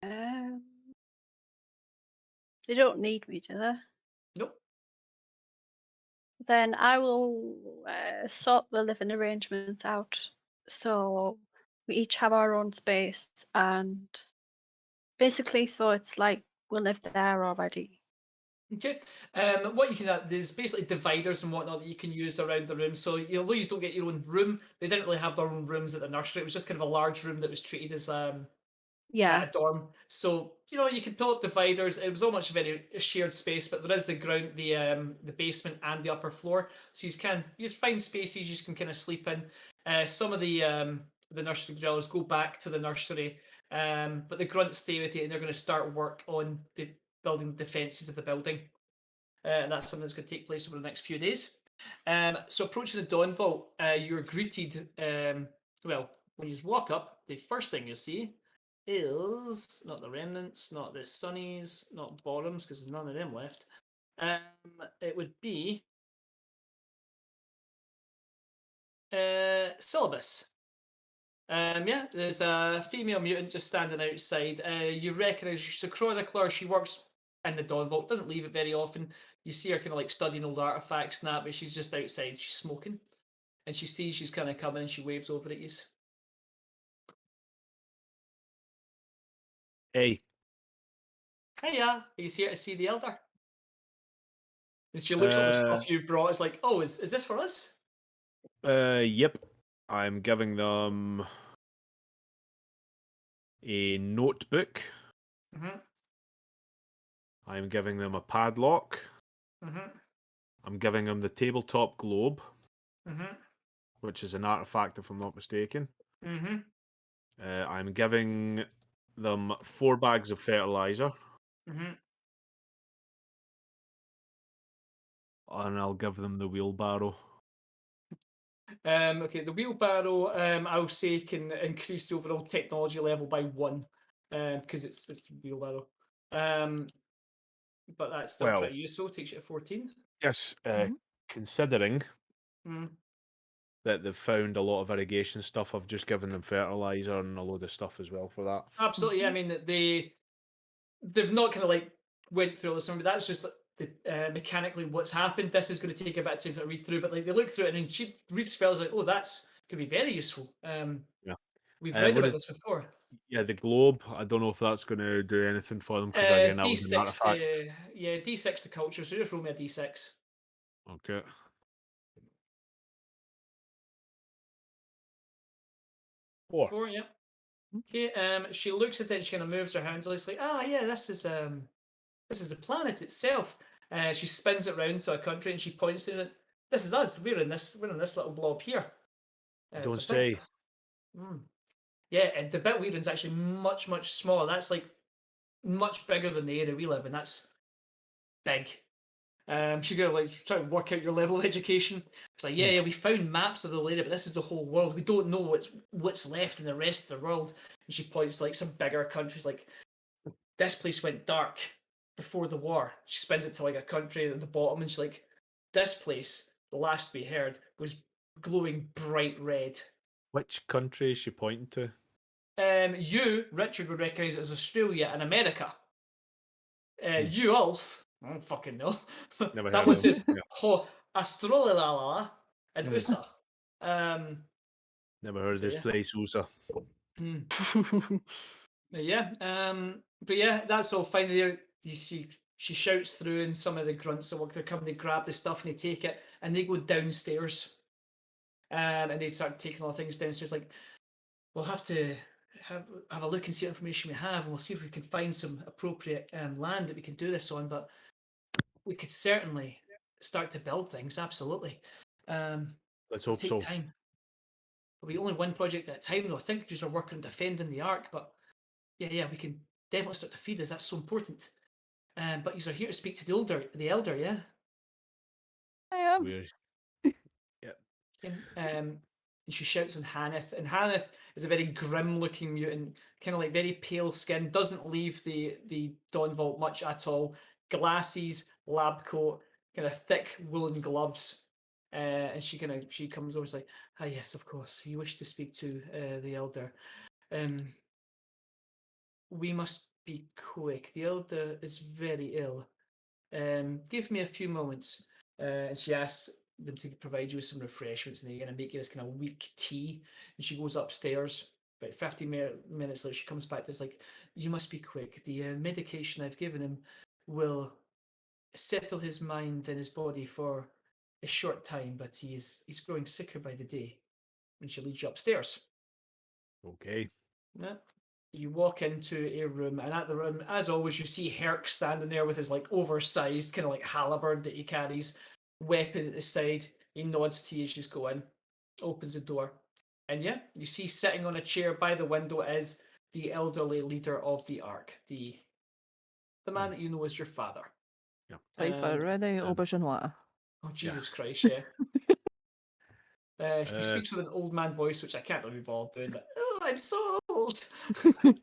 Um, they don't need me, do they? Nope. Then I will sort the living arrangements out so we each have our own space and basically so it's like we live there already. Okay. What you can there's basically dividers and whatnot that you can use around the room. So although you don't get your own room, they didn't really have their own rooms at the nursery. It was just kind of a large room that was treated as Yeah. a dorm. So you can pull up dividers. It was almost a shared space, but there is the basement and the upper floor. So you just find spaces you can kind of sleep in. Some of the nursery dwellers go back to the nursery, but the grunts stay with you, and they're going to start work on building defenses of the building. And that's something that's going to take place over the next few days. So approaching the dawn vault, you're greeted. Well, when you walk up, the first thing you see is not the remnants, not the sunnies, not bottoms, because there's none of them left. Um, it would be syllabus. Yeah, there's a female mutant just standing outside. You recognise she's a chronicler. She works in the Dawn Vault. Doesn't leave it very often. You see her kind of like studying old artifacts and that, but she's just outside. She's smoking, and she sees she's kind of coming, and she waves over at you. Hey, Hiya, are you here to see the Elder? And she looks at the uh, stuff you brought. It's like, oh, is this for us? yep. I'm giving them a notebook. Mm-hmm. I'm giving them a padlock. Mm-hmm. I'm giving them the tabletop globe, Mm-hmm. which is an artifact, if I'm not mistaken. Mm-hmm. I'm giving them 4 bags of fertilizer, Mm-hmm. and I'll give them the wheelbarrow. Okay, the wheelbarrow, I'll say can increase the overall technology level by one, because it's a wheelbarrow. Um, but that's still Well, pretty useful. Takes you to 14. yes, Mhm. considering Mm. that they've found a lot of irrigation stuff, I've just given them fertilizer and a load of stuff as well for that. Absolutely. I Mhm. mean, they've not kind of like went through all this, but that's just like mechanically what's happened. This is going to take a bit of time to read through, but like they look through it and then she reads spells like, oh, that's could be very useful. Yeah. We've read What about is this before. Yeah, the globe. I don't know if that's going to do anything for them because again, that was an D6 artifact. to yeah, D6 to culture. So just roll me a D6. Okay. 4. 4, yeah. Mhm. Okay. She looks at it and she kind of moves her hands. It's like, ah, yeah, this is the planet itself. She spins it round to a country and she points to it. This is us. We're in this little blob here. You It's don't a bit, say. mm. Yeah, and the bit we're in is actually much, much smaller. That's like much bigger than the area we live in. That's big. She gonna like try to work out your level of education. It's like, yeah, Hmm. yeah, we found maps of the area, but this is the whole world. We don't know what's left in the rest of the world. And she points to, like some bigger countries, like this place went dark before the war. She spins it to like a country at the bottom, and she's like, this place, the last we heard, was glowing bright red. Which country is she pointing to? You, Richard, would recognise it as Australia and America. Hmm. You, Ulf, I don't fucking know. Never That heard one of them. says Yeah. Ho Astrolala and Hmm. USA. Um, Never heard of so this yeah. place, USA. Mm. Yeah. But yeah, that's all fine. There, you see, she shouts through, and some of the grunts that work there come. They grab the stuff and they take it, and they go downstairs. And they start taking all the things downstairs. Like we'll have to have a look and see what information we have, and we'll see if we can find some appropriate land that we can do this on. But we could certainly start to build things. Absolutely. Um, Let's it'll hope take so. time. It'll be only one project at a time, though. I think because are working on defending the arc, but yeah, yeah, we can definitely start to feed us. That's so important. But you are here to speak to the elder, yeah. I am. Weird. Yeah. And she shouts on Haneth, and Haneth is a very grim-looking mutant, kind of like very pale skin, doesn't leave the Dawn Vault much at all. Glasses, lab coat, kind of thick woolen gloves, and she comes over, and is like, ah, yes, of course, you wish to speak to the elder. Um, We must be quick. The elder is very ill. Give me a few moments. And she asks them to provide you with some refreshments, and they're going to make you this kind of weak tea. And she goes upstairs. About 50 minutes later, she comes back to us like, you must be quick. The medication I've given him will settle his mind and his body for a short time, but he's growing sicker by the day. And she leads you upstairs. Okay. Yeah. You walk into a room, and at the room, as always, you see Herc standing there with his like oversized kind of like halberd that he carries, weapon at the side. He nods to you as you go in, opens the door, and yeah, you see sitting on a chair by the window is the elderly leader of the Ark, the man that you know as your father. Yeah. Typer, ready, Um, aubergine. Oh Yeah. Jesus Christ, yeah. He Uh, speaks with an old man voice, which I can't really be bothered doing, but oh, I'm so old.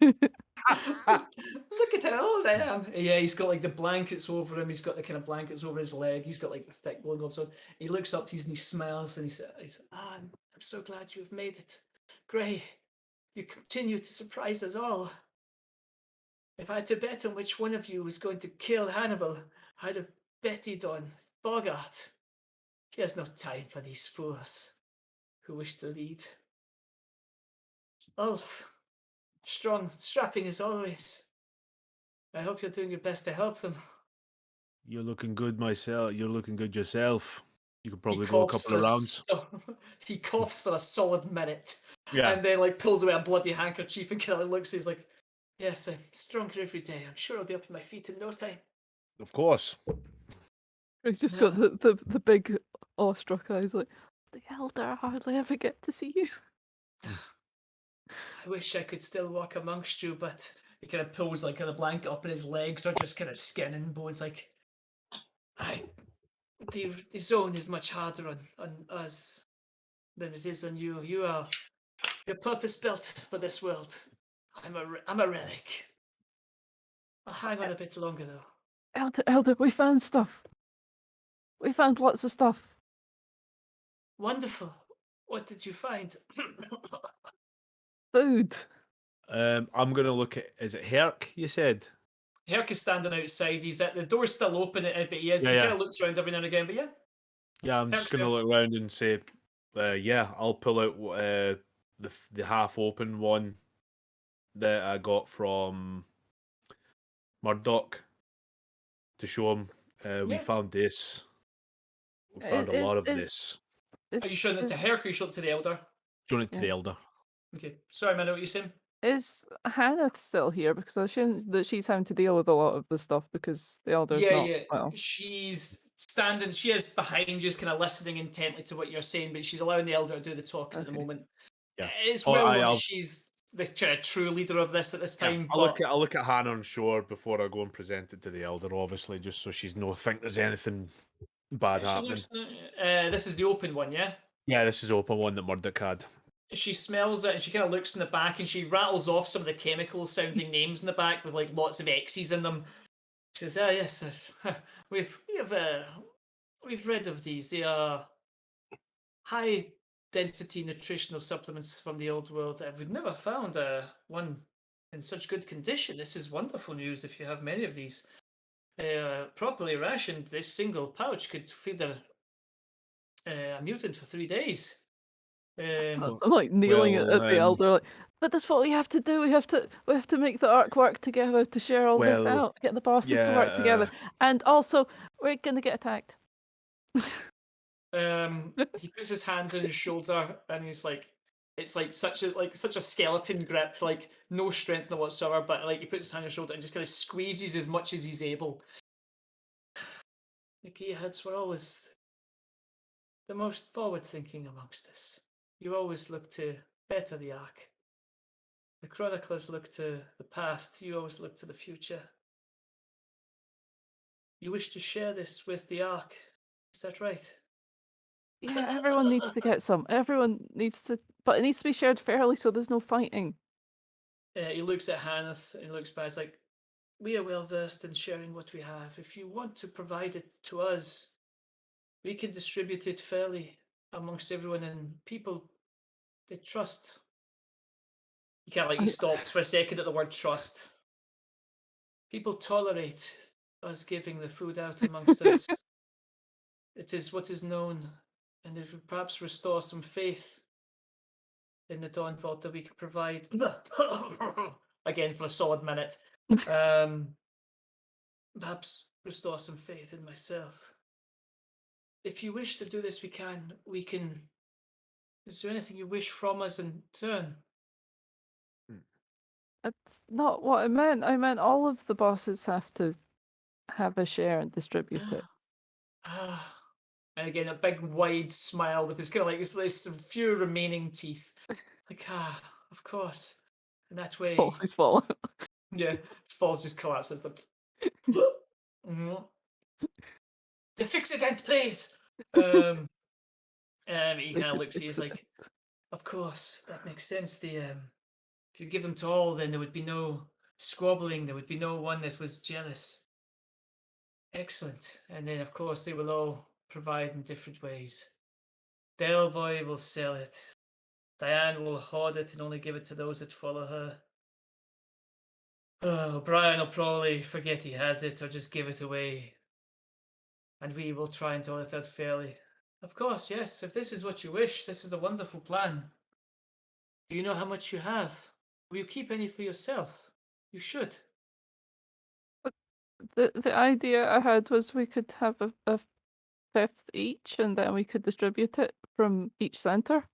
Look at how old I am. Yeah, he's got like the blankets over him. He's got the kind of blankets over his leg. He's got like the thick woolen gloves on. He looks up to you and he smiles and he says, "Ah, I'm so glad you've made it. Gray, you continue to surprise us all. If I had to bet on which one of you was going to kill Hannibal, I'd have betted on Bogart. He has no time for these fools who wish to lead. Ulf, strong, strapping as always. I hope you're doing your best to help them." you're looking good myself. You're looking good yourself. You could He probably go a coughs couple for of rounds. he coughs for a solid minute, Yeah, and then like pulls away a bloody handkerchief and kind of looks. He's like, "Yes, I'm stronger every day. I'm sure I'll be up on my feet in no time." of course. He's just got the big awestruck eyes like, the elder, I hardly ever get to see you. I wish I could still walk amongst you, but he kind of pulls like the blanket up, and his legs are just kind of skin and bones. Like, I, the zone is much harder on us than it is on you. You're purpose built for this world. I'm a relic. I'll hang on a bit longer though. Elder, we found stuff. We found lots of stuff. Wonderful. What did you find? Food. I'm gonna look at. Is it Herc? You said. Herc is standing outside. He's at the door's still open, but he is. Yeah, He yeah. kind of looks around every now and again. But yeah, Yeah, I'm just Herc's gonna there. look around and say, yeah, I'll pull out the half open one that I got from Murdoch to show him. We Yeah. found this. We found a lot of this. Are you showing it to Herc or are you showing it to the elder? Showing it to Yeah. the elder. Okay. Sorry, man. What you saying? Is Hannah still here? Because I assume that she's having to deal with a lot of the stuff because the elder's Yeah, not yeah. well. She's standing. She is behind you, just kind of listening intently to what you're saying, but she's allowing the elder to do the talking at the Okay. moment. Yeah. It's Oh, well known that I'll she's the kind of true leader of this at this yeah, time. I'll But look at Hannah on shore before I go and present it to the elder, obviously, just so she's no think there's anything bad she happening. looks. This is the open one, yeah. Yeah, this is the open one that Murdoch had. She smells it and she kind of looks in the back and she rattles off some of the chemical sounding names in the back with like lots of X's in them. She says, "Ah, yes, we've read of these. They are high density nutritional supplements from the old world. We've never found one in such good condition. This is wonderful news if you have many of these. Properly rationed, this single pouch could feed a mutant for 3 days." I'm like kneeling at the elder, like, but that's what we have to do. We have to make the arc work together to share all this Well, out, get the bosses to work together, and also we're gonna get attacked. He puts his hand on his shoulder and he's like, it's like such a skeleton grip, like no strength whatsoever, but like he puts his hand on his shoulder and just kind of squeezes as much as he's able. The gearheads were always the most forward thinking amongst us. You always look to better the arc. The chroniclers look to the past, you always look to the future. You wish to share this with the arc, is that right? Yeah, everyone needs to get some. Everyone needs to, but it needs to be shared fairly so there's no fighting. He looks at Hanneth and he looks back. He's like, "We are well versed in sharing what we have. If you want to provide it to us, we can distribute it fairly amongst everyone and people they trust." He kind of like he stops for a second at the word trust. People tolerate us giving the food out amongst us. It is what is known, and it would perhaps restore some faith in the Dawn Vault that we can provide. Again, for a solid minute. Perhaps restore some faith in myself. If you wish to do this, we can. Is there anything you wish from us in turn? That's not what I meant. I meant all of the bosses have to have a share and distribute it. And again, a big wide smile with his kind of like some few remaining teeth. Like, of course. In that way, Falsy's fallen. yeah, falls just collapses. Mhm. The fix-it-ent, please. He kind of looks. He's like, of course, that makes sense. If you give them to all, then there would be no squabbling. There would be no one that was jealous. Excellent. And then, of course, they will all provide in different ways. Delboy will sell it. Diane will hoard it and only give it to those that follow her. Brian will probably forget he has it or just give it away. And we will try and dole it out fairly. Of course, yes. If this is what you wish, this is a wonderful plan. Do you know how much you have? Will you keep any for yourself? You should. The idea I had was we could have a fifth each, and then we could distribute it from each center.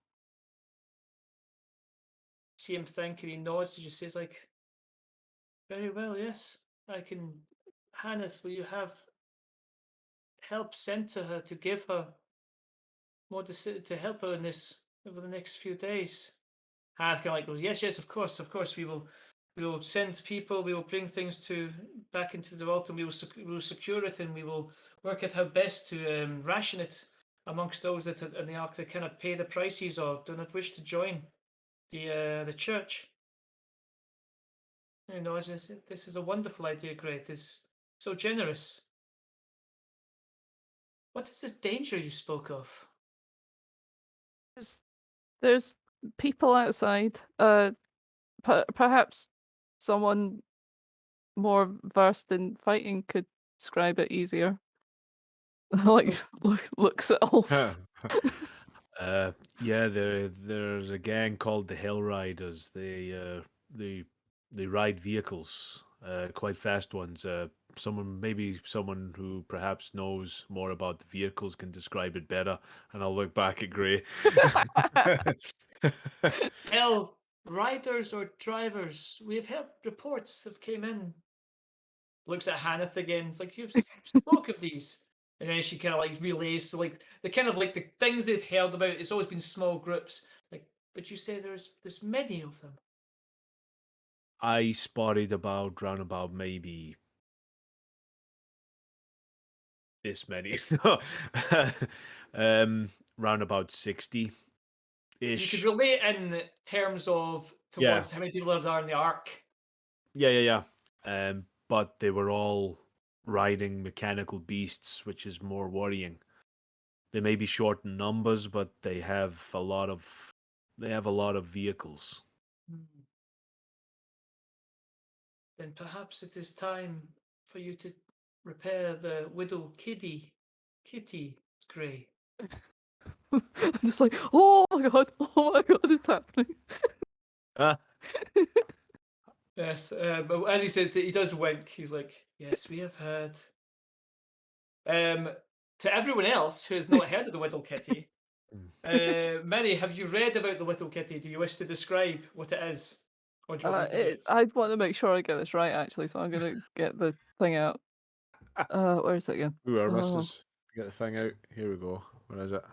See him think and he nods. He just says, like, very well, yes. I can. Hannes, will you have help sent to her to give her more to help her in this over the next few days? Hannes kind of like goes, yes, of course. We will send people. We will bring things back into the vault, and we will secure it, and we will work out how best to ration it amongst those that are in the Ark that cannot pay the prices or do not wish to join the church. You know, this is a wonderful idea, Great. It's so generous. What is this danger you spoke of? There's people outside. Perhaps someone more versed in fighting could describe it easier. Like looks at Ulf. Yeah, there's a gang called the Hell Riders. They ride vehicles, quite fast ones. Maybe someone who perhaps knows more about the vehicles can describe it better. And I'll look back at Gray. Hell riders or drivers? We have had reports that came in. Looks at Hanneth again. It's like you've spoke of these, and then she kind of like relays. So like the kind of like the things they've heard about. It's always been small groups. Like, but you say there's many of them. I spotted round about maybe this many. Round about 60 You could ish. relate in terms of Yeah. towards how many people are there in the Ark. Yeah. But they were all riding mechanical beasts, which is more worrying. They may be short in numbers, but they have a lot of vehicles. Then perhaps it is time for you to repair the widow Kitty Grey. I'm just like, oh my god, it's happening. Yes, but as he says, he does wink. He's like, yes, we have heard. To everyone else who has not heard of the Whittle Kitty, Mary, have you read about the Whittle Kitty? Do you wish to describe what it is? Or do you want me to do it? I want to make sure I get this right, actually, so I'm gonna get the thing out. Where is it again? Ooh, our Oh. misters. Get the thing out. Here we go. Where is it?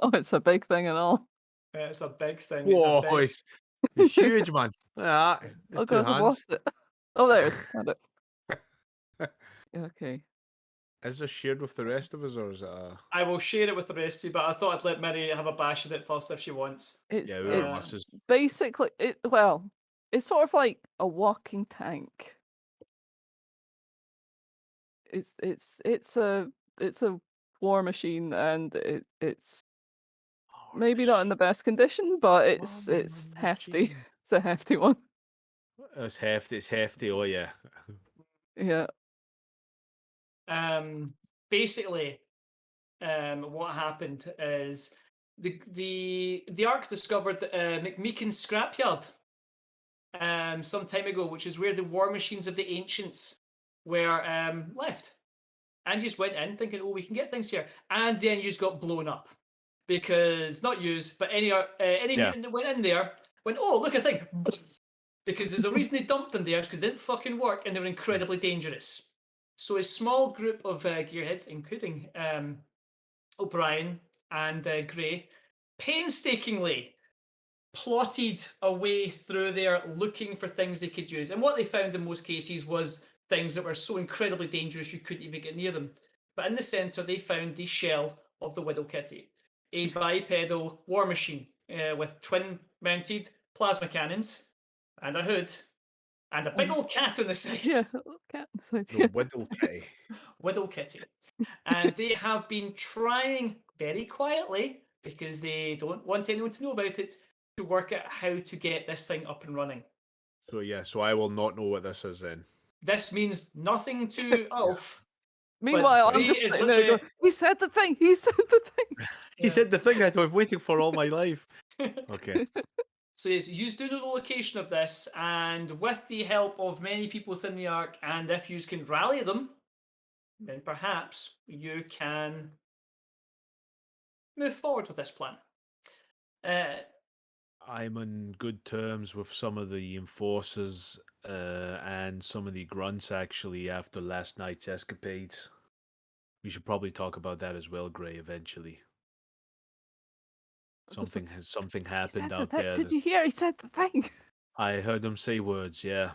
Oh, it's a big thing and all. It's a big thing. Whoa, It's a big. it's huge, man. Yeah, Oh two god, I've hands. lost it. Oh, there it is. Found it. Okay. Is this shared with the rest of us, or is it a... I will share it with the rest of you, but I thought I'd let Mary have a bash at it first if she wants. Yeah, we are It's masters. basically it's sort of like a walking tank. It's a war machine, and it's maybe not in the best condition, but it's hefty. It's a hefty one. It's hefty. Oh yeah. Yeah. Basically, what happened is the Ark discovered McMeekin's scrapyard some time ago, which is where the war machines of the ancients were left. And you just went in thinking, oh, we can get things here, and then you just got blown up because not used, but any Yeah. mutant that went in there went, oh, look a thing, because there's a reason they dumped them there, because they didn't fucking work and they were incredibly dangerous. So a small group of gearheads, including O'Brien and Gray, painstakingly plotted a way through there looking for things they could use. And what they found in most cases was things that were so incredibly dangerous you couldn't even get near them. But in the centre, they found the shell of the Widow Kitty, a bipedal war machine with twin mounted plasma cannons and a hood and a big old cat on the side. Yeah. Cat. The Widdle Kitty. Widow Kitty. And they have been trying very quietly, because they don't want anyone to know about it, to work out how to get this thing up and running. So yeah, so I will not know what this is then. This means nothing to Ulf. Meanwhile, I'm Gray just is sitting there literally- going, he said the thing, he said the thing. He said the thing I've been waiting for all my life. Okay. So yes, you do know the location of this, and with the help of many people within the Ark, and if you can rally them, then perhaps you can move forward with this plan. I'm on good terms with some of the enforcers and some of the grunts actually after last night's escapades. We should probably talk about that as well, Gray, eventually. Something happened out there. Did you hear? He said the thing. I heard him say words, yeah.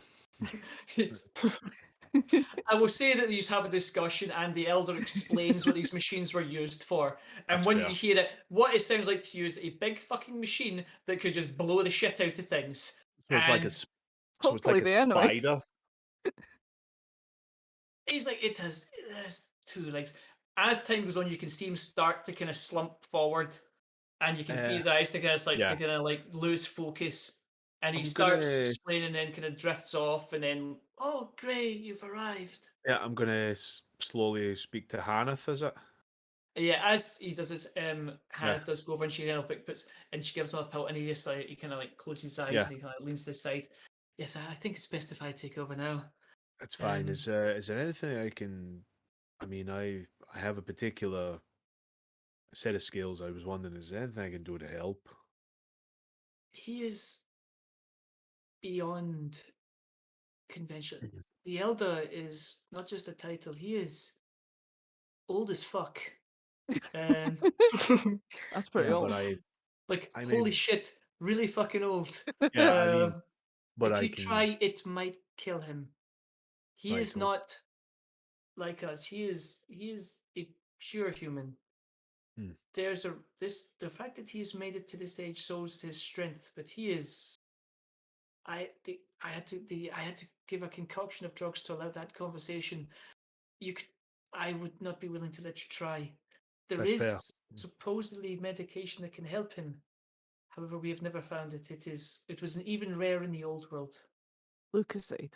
I will say that these have a discussion, and the Elder explains what these machines were used for. And That's when fair. you hear it, what it sounds like to use a big fucking machine that could just blow the shit out of things. So it's like And Hopefully a the enemy. spider. he's like, it has two legs. As time goes on, you can see him start to kind of slump forward, and you can see his eyes to kind of like lose focus. And he I'm starts gonna- explaining, and then kind of drifts off, and then, oh, Gray, you've arrived. Yeah, I'm gonna slowly speak to Haneth, is it? Yeah, as he does his, Hannah does go over, and she kind of puts, and she gives him a pill, and he just like, he kind of like closes his eyes, Yeah. and he kind of leans to the side. Yes, I think it's best if I take over now. That's fine. Is there anything I can? I mean, I have a particular set of skills. I was wondering, is there anything I can do to help? He is beyond convention. The Elder is not just a title; he is old as fuck. That's pretty Yeah, old. but Like, I holy mean- shit, really fucking old. yeah, I mean, but if I you can. try, it might kill him. He Right, is well- not like us. He is a pure human. There's the fact that he has made it to this age shows his strength, but he is. I had to give a concoction of drugs to allow that conversation. I would not be willing to let you try. There That's is fair. supposedly medication that can help him. However, we have never found it. It was even rare in the old world. Lucasade.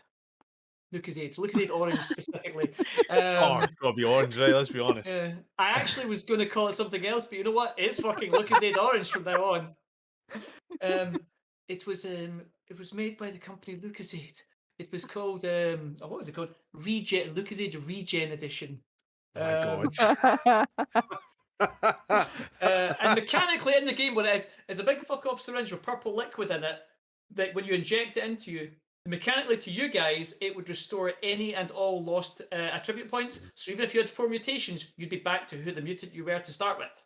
Lucasade Orange specifically. Oh, it's gotta be orange, right? Let's be honest. I actually was going to call it something else, but you know what? It's fucking Lucasade Orange from now on. It was made by the company Lucasade. It was called what was it called? Lucasade Regen Edition. My God. And mechanically in the game, what it is a big fuck off syringe with purple liquid in it that when you inject it into you, mechanically to you guys, it would restore any and all lost attribute points. So even if you had 4 mutations, you'd be back to who the mutant you were to start with.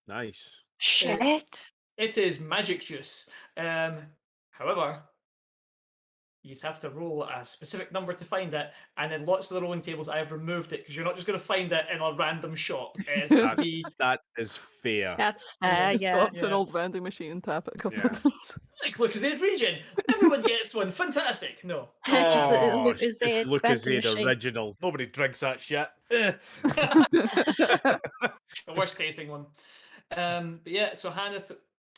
Nice. Shit. It is magic juice. However, you just have to roll a specific number to find it, and in lots of the rolling tables, I have removed it because you're not just going to find it in a random shop. It's going to be That is fair. That's fair, Just go yeah. up to an old vending machine and tap it a couple Yeah. of times. it's like Lucasade Regen. Everyone gets one. Fantastic. No. Just Oh, is it's it vending Lucasade machine? original. Nobody drinks that shit. The worst tasting one. But yeah, so Hannah,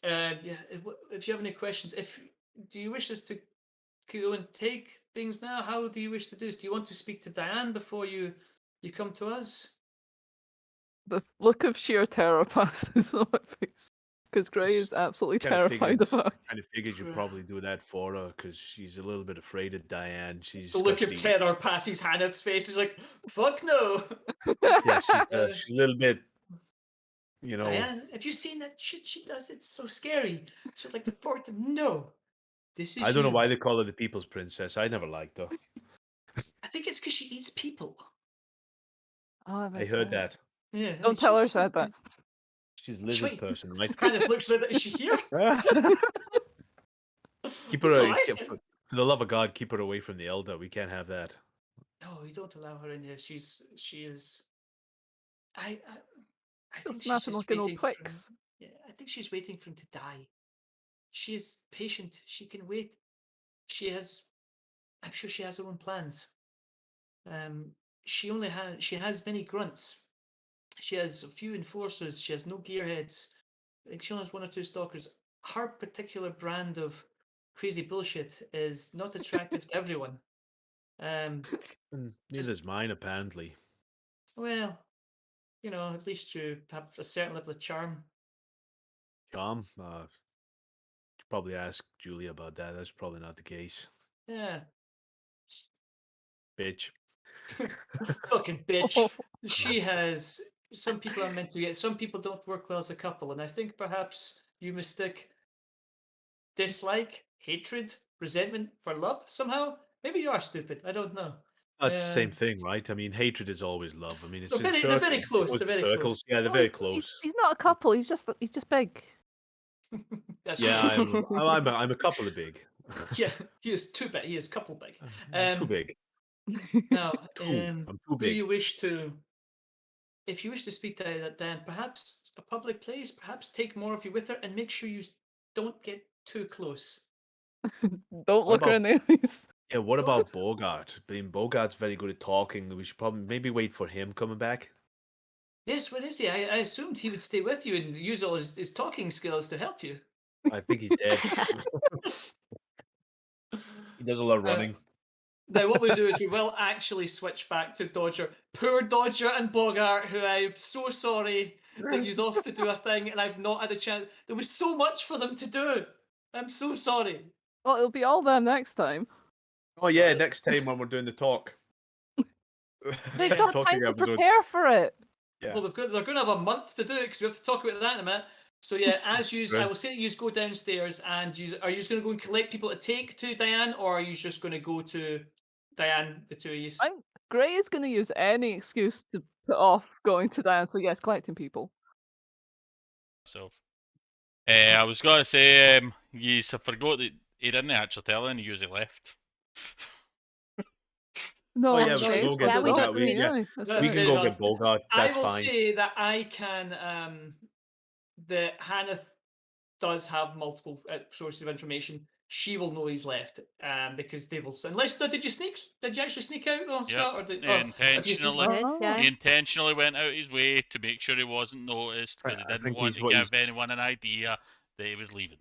if you have any questions, do you wish us to go and take things now? How do you wish to do this? Do you want to speak to Diane before you come to us? The look of sheer terror passes on my face because Gray is Just absolutely kind of terrified figured, of her. kind of figured you'd probably do that for her because she's a little bit afraid of Diane. The She's look got of the terror passes Hannah's face. He's like, "Fuck no, yeah, she's Uh, she's a little bit, you know. Diane. Have you seen that shit she does? It's so scary. She's like the fort. No, this I is don't know you. why they call her the People's Princess. I never liked her. I think it's because she eats people. Oh, that I makes heard sense. that. Yeah, I mean, Don't tell her I she's so said that. She's a Sh- lizard wait. person, right? Kenneth looks around. Is she here? Keep That's her all I said. for the love of God, keep her away from the elder. We can't have that. No, you don't allow her in here. She is. I I, I She'll think she's snap him just like an old waiting for him. Twix. Yeah, I think she's waiting for him to die. She is patient. She can wait. She has. I'm sure she has her own plans. Um, she has many grunts. She has a few enforcers. She has no gearheads. I think she only has one or two stalkers. Her particular brand of crazy bullshit is not attractive to everyone. Um, And neither's just mine, apparently. well, at least you have a certain level of charm. Charm. Should probably ask Julie about that. That's probably not the case. Yeah, Bitch. fucking bitch. Oh, She has. Some people are meant to get. Some people don't work well as a couple, and I think perhaps you mistake dislike, hatred, resentment for love somehow. Maybe you are stupid. I don't know. That's the same Um, thing, right? I mean, hatred is always love. I mean, it's in they're very circles. It close. goes They're in very close. circles. Yeah, they're no, very he's, close. he's not a couple. He's just big. That's Yeah, true. I'm a couple of big. Yeah, he is too big. He is couple big. Too big. Now, I'm too do big. you wish to? If you wish to speak to Dan, perhaps a public place, perhaps take more of you with her and make sure you don't get too close. Don't What look her about in the eyes. yeah? What about Bogart? I mean, Bogart's very good at talking. We should probably maybe wait for him coming back. Yes, where is he? I assumed he would stay with you and use all his talking skills to help you. I think he's dead. He does a lot of Uh, running. Now, what we do is we will actually switch back to Dodger. Poor Dodger and Bogart, who I'm so sorry that you's off to do a thing and I've not had a chance. There was so much for them to do. I'm so sorry. Well, it'll be all them next time. Oh yeah, next time when we're doing the talk. They've Yeah. got Talking time to episode. prepare for it. Yeah. Well, they're going to have a month to do it because we have to talk about that in a minute. So yeah, as you, I True. will say that you go downstairs and are you just going to go and collect people to take to Diane, or are you just going to go to Diane, the two of you? Gray is going to use any excuse to put off going to dance. So yes, collecting people. So, I was going to say, you forgot that he didn't actually tell any he left. No, Oh yeah, That's we true. can go get Yeah, we Bogart. don't really. That's That's We right. can very go valid. get Bogart. I That's will fine. say that I can. That Hannah does have multiple sources of information. She will know he's left, because they will. Unless did you sneak? Did you actually sneak out though, Scott? Or Yep, have you seen? We did, Oh. yeah. he intentionally went out his way to make sure he wasn't noticed because he I didn't think want he's to what give he's. anyone an idea that he was leaving.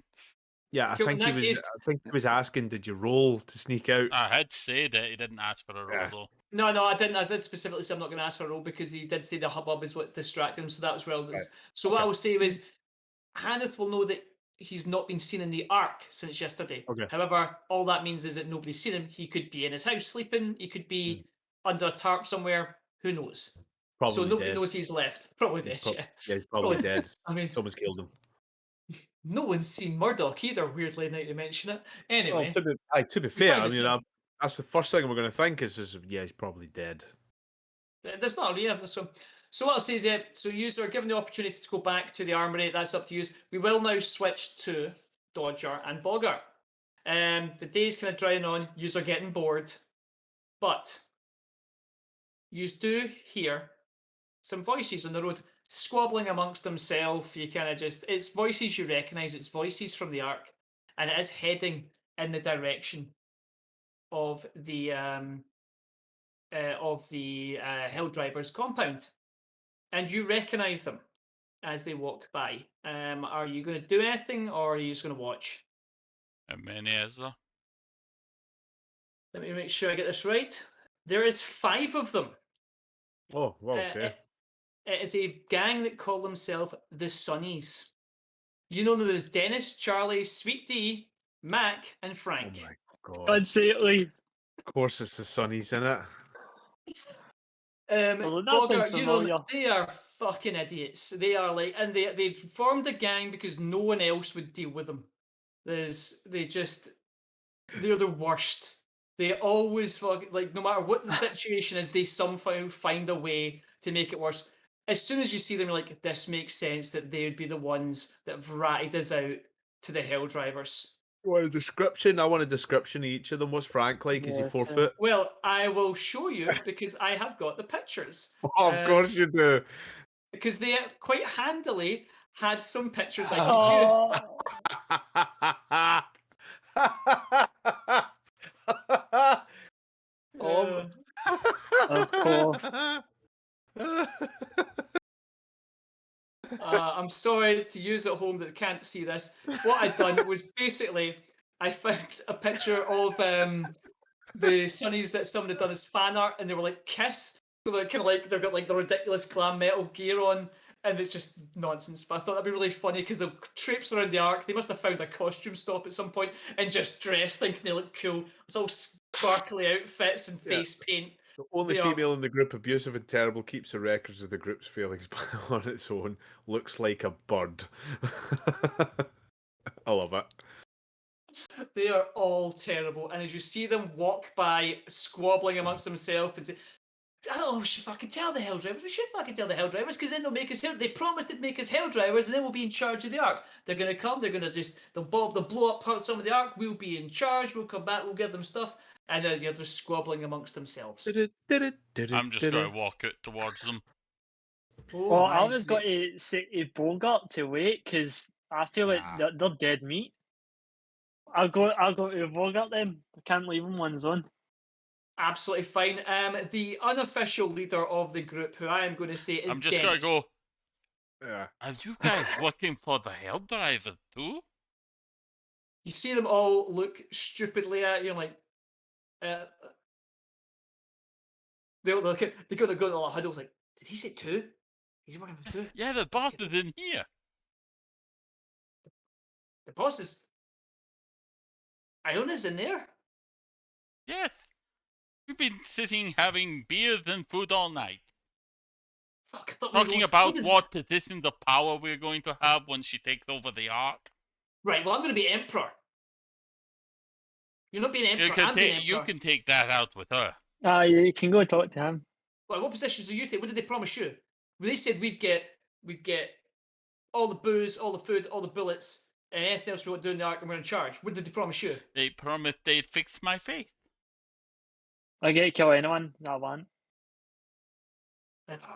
Yeah, I Cool, in think he that was. case, I think he was asking, did you roll to sneak out? I had said that he didn't ask for a roll Yeah. though. no, I didn't. I did specifically say I'm not going to ask for a role because he did say the hubbub is what's distracting him. So that was well. Right. So what I Okay. will say is, Hannah will know that he's not been seen in the Ark since yesterday. Okay. However, all that means is that nobody's seen him. He could be in his house sleeping. He could be under a tarp somewhere. Who knows? So Probably nobody dead. knows he's left. Probably dead. Yeah, Yeah, he's probably dead. I mean, Someone's killed him. no one's seen Murdoch either. Weirdly, now you mention it. Well, Anyway, to be he's fair, probably I the mean, same. that's the first thing we're going to think is yeah, he's probably dead. There's not yeah. So what I'll say is yeah. So you are given the opportunity to go back to the armory. That's up to you. We will now switch to Dodger and Bogart. The day's kind of drying on. Yous are getting bored, but you do hear some voices on the road squabbling amongst themselves. You kind of it's voices you recognise. It's voices from the Ark, and it is heading in the direction of the Hill Drivers compound, and you recognise them as they walk by. Are you going to do anything, or are you just going to watch? How many is there? Let me make sure I get this right. There is 5 of them. Oh, well, Uh, okay. it is a gang that call themselves the Sunnies. You know them as Dennis, Charlie, Sweet D, Mac, and Oh Frank. my god. God's sake, like, Of course it's the Sunnies in it. well, that sounds Bogart, you know, familiar. they are fucking idiots. They are like, and they've formed a gang because no one else would deal with them. They're the worst. They always like, no matter what the situation is, they somehow find a way to make it worse. As soon as you see them, you're like, this makes sense that they would be the ones that have ratted us out to the Hell Drivers. You want a description? I want a description of each of them. What's Frank like? Is he Yes, 4 foot? Well, I will show you because I have got the pictures. Oh, of course you do. Because they quite handily had some pictures I could use. Oh. Of course. I'm sorry to use at home that can't see this. What I'd done was basically I found a picture of the Sunnies that someone had done as fan art, and they were like Kiss. So they're kind of like they've got like the ridiculous glam metal gear on, and it's just nonsense. But I thought that'd be really funny because they'll traipse around the arc. They must have found a costume stop at some point and just dress thinking they look cool. It's all sparkly outfits and Yeah. face paint. The only They are- female in the group, abusive and terrible, keeps the records of the group's failings on its own. Looks like a bird. I love it. They are all terrible. And as you see them walk by, squabbling amongst themselves and say, oh, we should fucking tell the Hell Drivers. We should fucking tell the Hell Drivers because then they'll make us hell. They promised they'd make us Hell Drivers and then we'll be in charge of the Ark. They're going to come. They're going to they'll blow up parts some of the Ark. We'll be in charge. We'll come back. We'll give them stuff. And then you're just squabbling amongst themselves. I'm just going to walk out towards them. Oh, Well, my. I was got to say to Bogart to wait because I feel like Nah. they're dead meat. I'll go to Bogart then. I can't leave them on zone. Absolutely fine. The unofficial leader of the group, who I am going to say is I'm just going Dennis. to go, Yeah. are you guys working for the Hell Driver too? You see them all look stupidly at you, like, they're going to go to a huddle, like, did he say 2? He's working with 2? Yeah, the boss is in here. The boss is. Iona's in there? Yes. We've been sitting having beers and food all night. Fuck, I thought we Talking were- about did- what positions of power we're going to have when she takes over the Ark. Right, well, I'm going to be Emperor. You're not being Emperor, I'm being Emperor. You can take that out with her. You can go talk to him. Well, what positions do you take? What did they promise you? Well, they said we'd get all the booze, all the food, all the bullets, and anything else we want to do in the Ark, and we're in charge. What did they promise you? They promised they'd fix my face. I get to kill anyone that I want.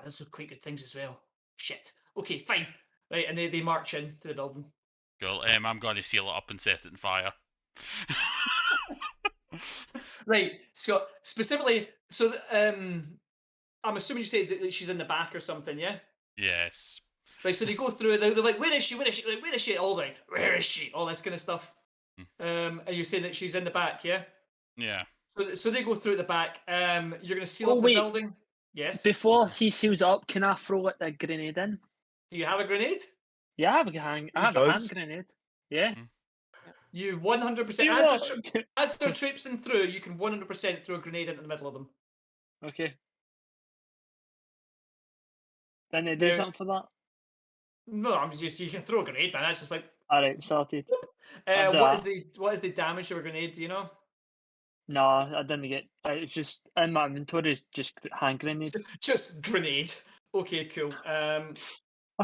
Those are quite good things as well. Shit. Okay, fine. Right, and they march into the building. Cool. I'm going to seal it up and set it on fire. Right, Scott. Specifically, so I'm assuming you say that she's in the back or something, yeah? Yes. Right, so they go through it. They're like, "Where is she? Where is she? Like, where is she?" All right, where is she? All this kind of stuff. And you're saying that she's in the back, yeah? Yeah. So they go through at the back. You're going to seal Oh, up the wait. building. Yes. Before he seals up, can I throw the grenade in? Do you have a grenade? Yeah, I have a does. hand grenade. Yeah. You 100%. Teamwork. As they're traipsing through, you can 100% throw a grenade into the middle of them. Okay. Then they do Now- something for that. No, I'm just you can throw a grenade, man. That's just like. All right, sorted. I'll do What is the damage of a grenade? Do you know? No, I didn't get. It's just in my inventory. Is just hand grenade. Just grenade. Okay, cool. I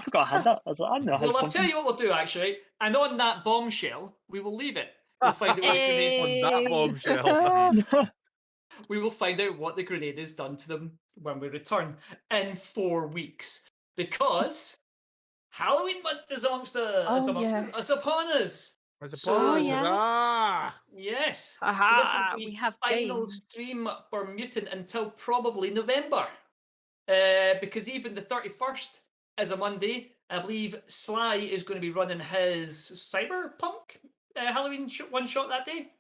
forgot I had that. I was like, I know I had Well, I'll something. tell you what we'll do actually. And on that bombshell, we will leave it. We'll find out what the grenade. On that bombshell. We will find out what the grenade has done to them when we return in 4 weeks, because Halloween month is amongst us, yes. upon us. Oh, yeah. Ah! Yes. Aha, So this is the we have final games. stream for Mutant until probably November. Because even the 31st is a Monday. I believe Sly is going to be running his Cyberpunk Halloween one shot that day.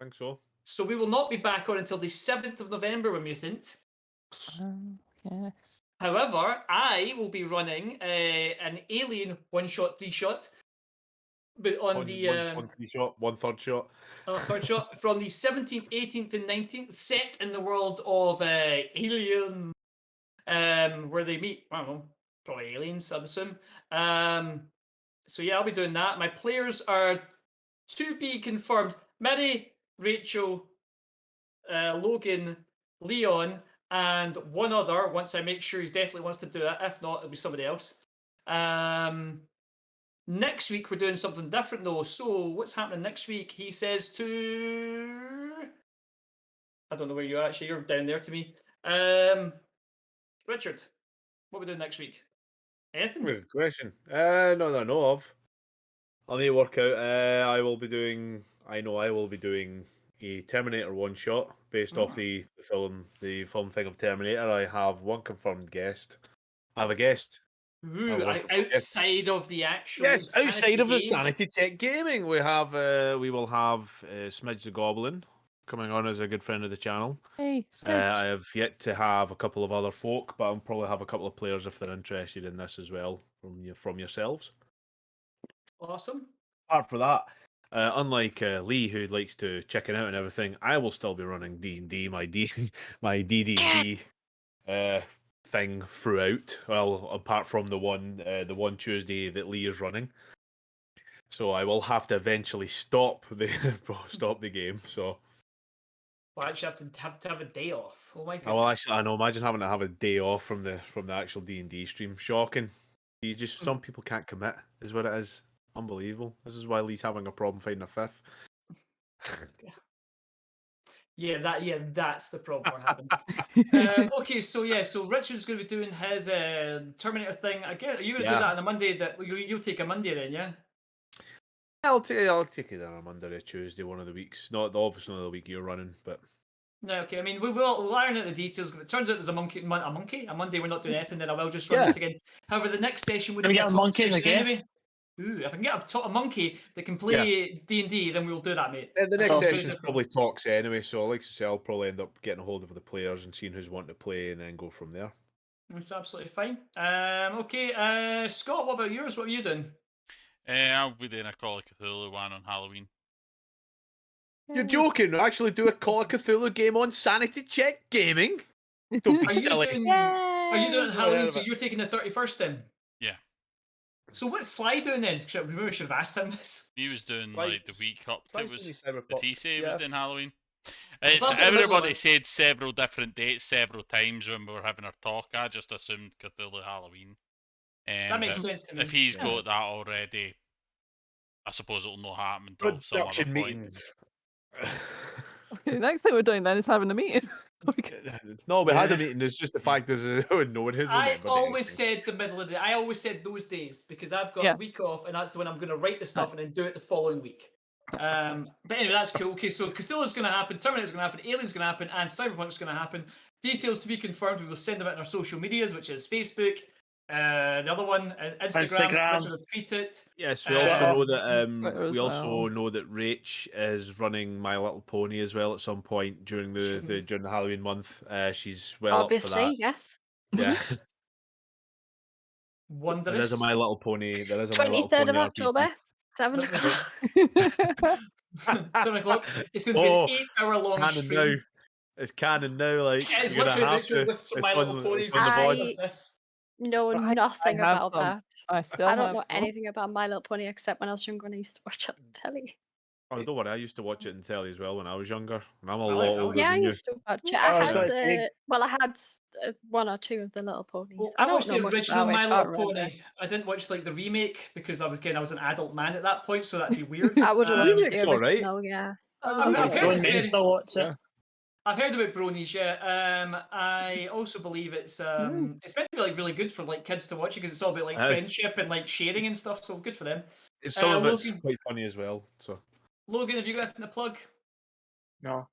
I think so. So we will not be back on until the 7th of November with Mutant. Yes. However, I will be running an Alien one-shot, three-shot, but on the one 3-shot, 1/3 shot. third shot from the 17th, 18th, and 19th, set in the world of Alien, where they meet, I don't know, probably aliens, I'd assume. So yeah, I'll be doing that. My players are to be confirmed: Mary, Rachel, Logan, Leon, and one other. Once I make sure he definitely wants to do it. If not, it'll be somebody else. Next week we're doing something different though. So what's happening next week? He says to, I don't know where you are actually. You're down there to me. Richard, what are we doing next week? Anything? Good question. Not that I know of. I'll need to work out. I will be doing. I know I will be doing a Terminator one shot based off the film thing of Terminator. I have one confirmed guest. I have a guest. Ooh, one confirmed guest. outside of the actual Yes, outside of the game. Sanity Check Gaming, we have. We will have Smidge the Goblin coming on as a good friend of the channel. Hey, I Smidge. have yet to have a couple of other folk, but I'll probably have a couple of players if they're interested in this as well from yourselves. Awesome. Apart from that, unlike Lee, who likes to chicken out and everything, I will still be running D&D, my DD&D thing throughout. Well, apart from the one Tuesday that Lee is running. So I will have to eventually stop the game. So Well, I actually have to have a day off. Oh my I will goodness. actually, I know. Imagine having to have a day off from the actual D&D stream. Shocking. Some people can't commit, is what it is. Unbelievable. This is why Lee's having a problem finding a fifth. Yeah, that's the problem we're having. Okay, so Richard's going to be doing his Terminator thing. I guess are you going to do that on a Monday? That you'll take a Monday then, yeah? I'll take it on a Monday or Tuesday, one of the weeks. Obviously not the week you're running, but No, okay. I mean, we'll iron out the details. If it turns out there's a Monday we're not doing anything, then I will just run this again. However, the next session would Can we be a get a talk monkey as a session guest? anyway. Ooh, if I can get a monkey that can play D&D, then we'll do that, mate. the That next sounds session good. is probably talks anyway. So like I say, I'll probably end up getting a hold of the players and seeing who's wanting to play, and then go from there. That's absolutely fine. Okay, Scott, what about yours? What are you doing? I'll be doing a Call of Cthulhu one on Halloween. You're joking? Actually, do a Call of Cthulhu game on Sanity Check Gaming? Don't be Are you silly. doing? Are you doing it on Never heard Halloween? of So it. you're taking the 31st then? Yeah. So what's Sly doing then? We maybe should have asked him this. He was doing Like, like the week up to Slice was. Mini Did Cyberpunk. he say he was Yeah. doing Halloween? Well, It's I'll get the middle everybody one. said several different dates several times when we were having our talk. I just assumed Cthulhu Halloween. That makes But sense to me. if he's Yeah. got that already, I suppose it'll not happen until some other Production point. meetings. Okay, next thing we're doing then is having a meeting. No, we had a Yeah. meeting. It's just the fact is no one has I remembered always anything. said the middle of the day. I always said those days because I've got Yeah. a week off, and that's when I'm going to write the stuff and then do it the following week. But anyway, that's cool. Okay, so Cthulhu's going to happen, Terminator's going to happen, Alien's going to happen, and Cyberpunk's going to happen. Details to be confirmed. We will send them out on our social medias, which is Facebook, the other one, Instagram. Instagram. Richard will tweet it. Yes, we Uh, also know Twitter that as well. Rach is running My Little Pony as well at some point during during the Halloween month. She's well up for that. Obviously, yes. Yeah, there Wondrous. is a My Little Pony. There is a My Little 23rd Pony of October, RPG. 7 That- o'clock. 7 o'clock. It's going to be an 8-hour long canon stream. now. It's canon now. Like It is you're gonna literally have Rachel to. with some It's My on, Little it's Ponies. on the She VOD. does this. Know I nothing have about some. that. I still I don't have know some. anything about My Little Pony except when I was younger and I used to watch it on telly. Oh, don't worry. I used to watch it in telly as well when I was younger, and I'm a I lot like older Yeah, I than you. used to watch it. I I was had going to say, I had one or two of the Little Ponies. Well, I I don't watched know the much original about it. My Can't Little remember. Pony. I didn't watch like the remake because I was an adult man at that point, so that'd be weird. I would have watched Remake's the alright. original, yeah. I've my heard grown it's men very. still watch it. Yeah. I've heard about bronies. Yeah. I also believe it's meant to be like really good for like kids to watch it because it's all about like friendship and like sharing and stuff. So good for them. Some of it's Logan, quite funny as well. So Logan, have you got anything to plug? No.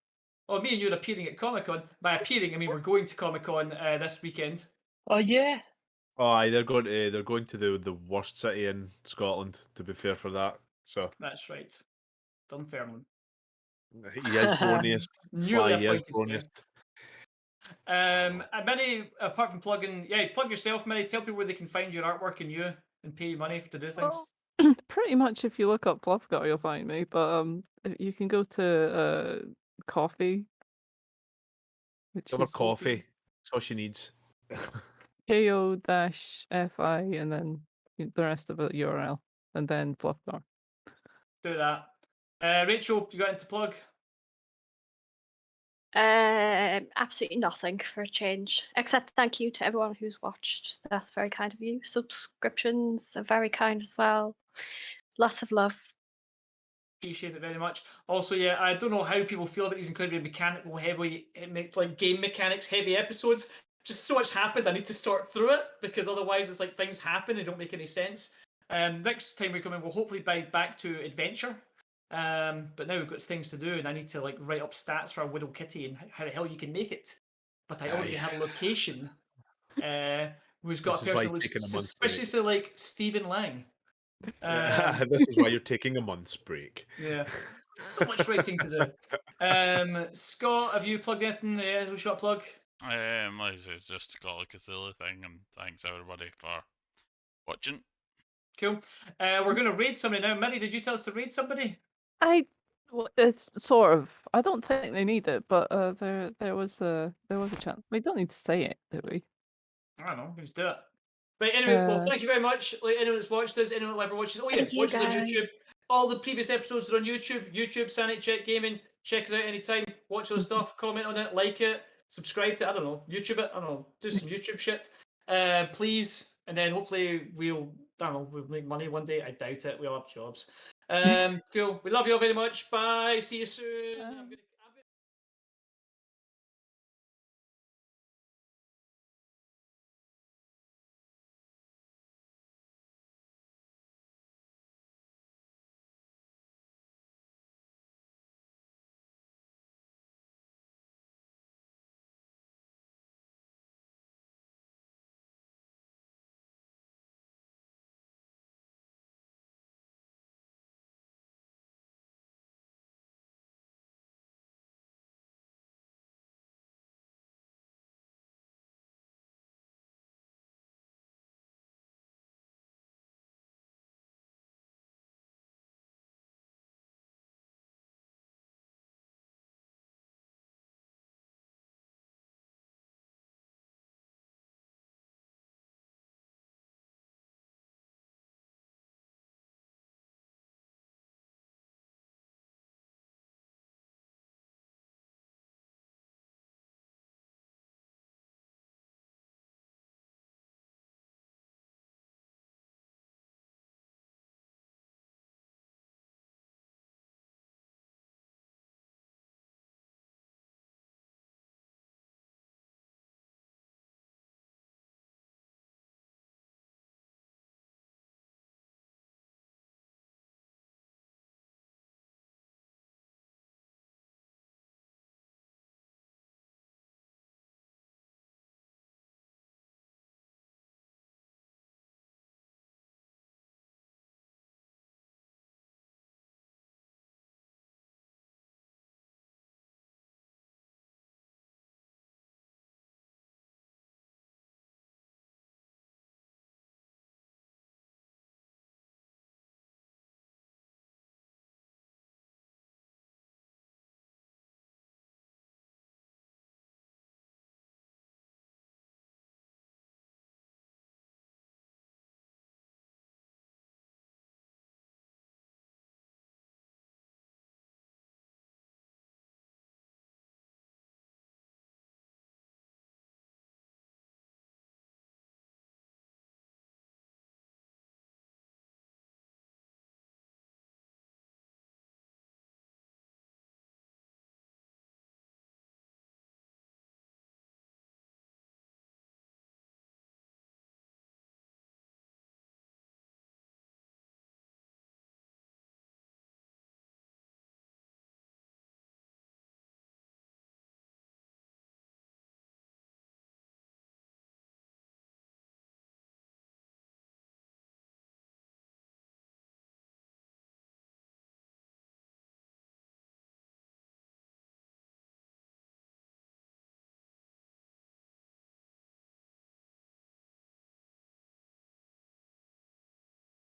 Oh, me and you are appearing at Comic Con. By appearing, I mean we're going to Comic Con this weekend. Oh yeah. oh, aye, they're going to the worst city in Scotland. To be fair for that, so That's right, Dunfermline. He is broniest. Newly Sly, he is appointed Sly. broniest. And Minnie, apart from plugging, plug yourself, Minnie. Tell people where they can find your artwork and you, and pay you money to do things. Well, pretty much if you look up Bluffgar, you'll find me. But you can go to Coffee, which Give her is coffee. That's all she needs. ko-fi and then the rest of the URL, and then Bluffgar. Do that. Rachel, you got anything to plug? Absolutely nothing for a change, except thank you to everyone who's watched. That's very kind of you. Subscriptions are very kind as well. Lots of love. Appreciate it very much. Also, yeah, I don't know how people feel about these incredibly mechanical, heavy, like game mechanics heavy episodes. Just so much happened. I need to sort through it because otherwise it's like things happen and don't make any sense. Next time we come in, we'll hopefully be back to adventure. But now we've got things to do, and I need to like write up stats for a Widow Kitty and how the hell you can make it. But I already Aye. have a location. Who's got This a is why person you're who looks taking a month's break. suspiciously like Stephen Lang. This is why you're taking a month's break. Yeah. So much writing to do. Scott, have you plugged anything? Yeah, who should I plug? Like I say, it's just Call of Cthulhu thing, and thanks everybody for watching. Cool. We're going to raid somebody now. Minnie, did you tell us to raid somebody? It's sort of. I don't think they need it, but there was a chance. We don't need to say it, do we? I don't know. Let's do it. Right, anyway, well, Uh, thank you very much. Like, anyone that's watched this, anyone that ever watches, oh yeah, Thank you, watch us on YouTube. guys. All the previous episodes are on YouTube. YouTube, Sanity Check Gaming. Check us out anytime. Watch all the stuff, comment on it, like it, subscribe to it. I don't know, YouTube it. I don't know, do some YouTube shit. Please. And then hopefully we'll make money one day. I doubt it. We'll have jobs. Cool. We love you all very much. Bye. See you soon. I'm gonna